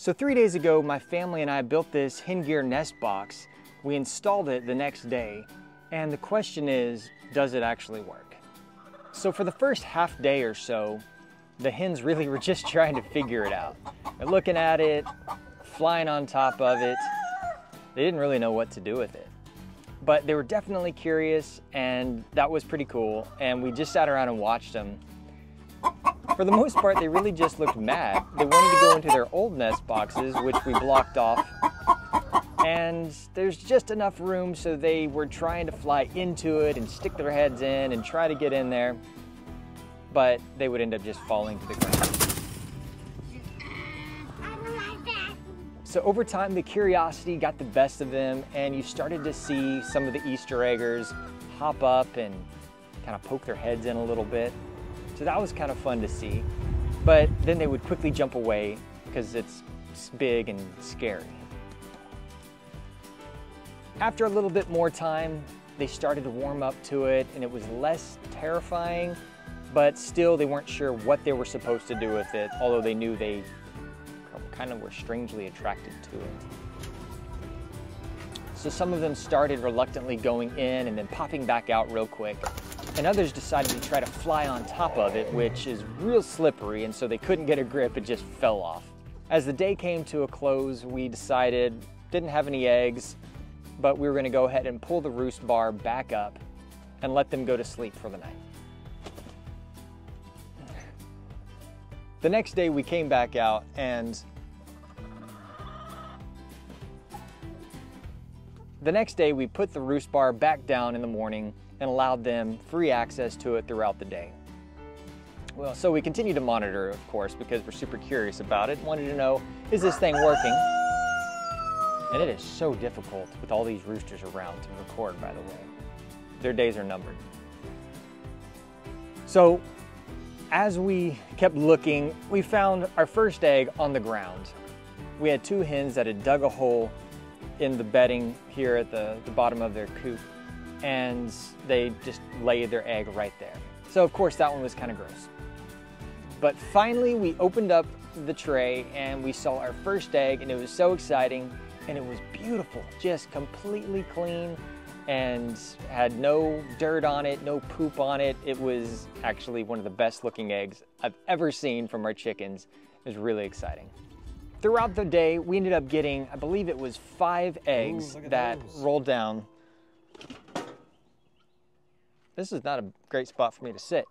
So 3 days ago, my family and I built this HenGear Nest Box. We installed it the next day, and the question is, does it actually work? So for the first half day or so, the hens really were just trying to figure it out. They're looking at it, flying on top of it. They didn't really know what to do with it. But they were definitely curious, and that was pretty cool, and we just sat around and watched them. For the most part, they really just looked mad. They wanted to go into their old nest boxes, which we blocked off, and there's just enough room so they were trying to fly into it and stick their heads in and try to get in there, but they would end up just falling to the ground. So over time, the curiosity got the best of them, and you started to see some of the Easter eggers hop up and kind of poke their heads in a little bit. So that was kind of fun to see. But then they would quickly jump away because it's big and scary. After a little bit more time, they started to warm up to it, and it was less terrifying, but still they weren't sure what they were supposed to do with it, although they knew they kind of were strangely attracted to it. So some of them started reluctantly going in and then popping back out real quick. And others decided to try to fly on top of it, which is real slippery, and so they couldn't get a grip, it just fell off. As the day came to a close, we decided, didn't have any eggs, but we were gonna go ahead and pull the roost bar back up and let them go to sleep for the night. The next day we came back out, and the next day we put the roost bar back down in the morning and allowed them free access to it throughout the day. Well, so we continue to monitor, of course, because we're super curious about it. Wanted to know, is this thing working? And it is so difficult with all these roosters around to record, by the way. Their days are numbered. So as we kept looking, we found our first egg on the ground. We had two hens that had dug a hole in the bedding here at the bottom of their coop, and they just laid their egg right there. So of course that one was kind of gross. But finally we opened up the tray and we saw our first egg, and it was so exciting, and it was beautiful, just completely clean and had no dirt on it, no poop on it. It was actually one of the best looking eggs I've ever seen from our chickens. It was really exciting. Throughout the day, we ended up getting, I believe it was 5 eggs that rolled down. This is not a great spot for me to sit.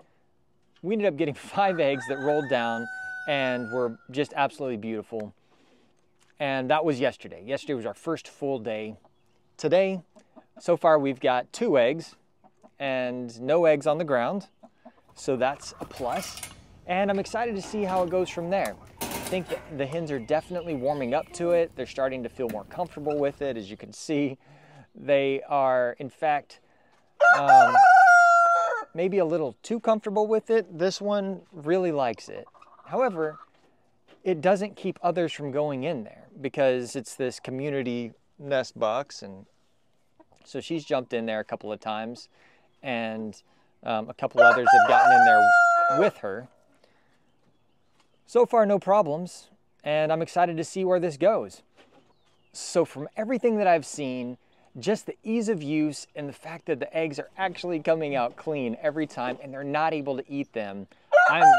We ended up getting 5 eggs that rolled down and were just absolutely beautiful. And that was yesterday. Yesterday was our first full day. Today, so far we've got 2 eggs and no eggs on the ground. So that's a plus. And I'm excited to see how it goes from there. I think that the hens are definitely warming up to it. They're starting to feel more comfortable with it. As you can see, they are, in fact, maybe a little too comfortable with it. This one really likes it. However, it doesn't keep others from going in there because it's this community nest box, and so she's jumped in there a couple of times, and a couple others have gotten in there with her. So far, no problems, and I'm excited to see where this goes. So from everything that I've seen, just the ease of use and the fact that the eggs are actually coming out clean every time and they're not able to eat them, I'm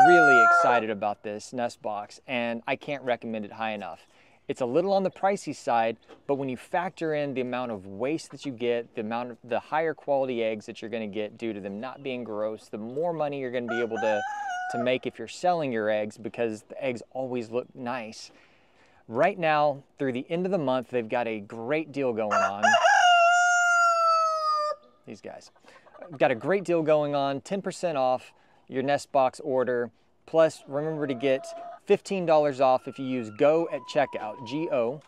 really excited about this nest box, and I can't recommend it high enough. It's a little on the pricey side, but when you factor in the amount of waste that you get, the higher quality eggs that you're going to get due to them not being gross, the more money you're going to be able to make if you're selling your eggs, because the eggs always look nice. Right now, through the end of the month, they've got a great deal going on. These guys. Got a great deal going on, 10% off your nest box order. Plus, remember to get $15 off if you use GO at checkout, G-O.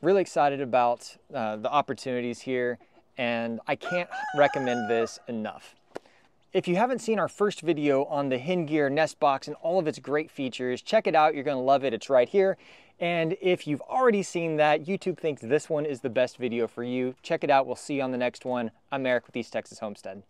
Really excited about the opportunities here, and I can't recommend this enough. If you haven't seen our first video on the HenGear Nest Box and all of its great features, check it out. You're going to love it. It's right here. And if you've already seen that, YouTube thinks this one is the best video for you. Check it out. We'll see you on the next one. I'm Eric with East Texas Homestead.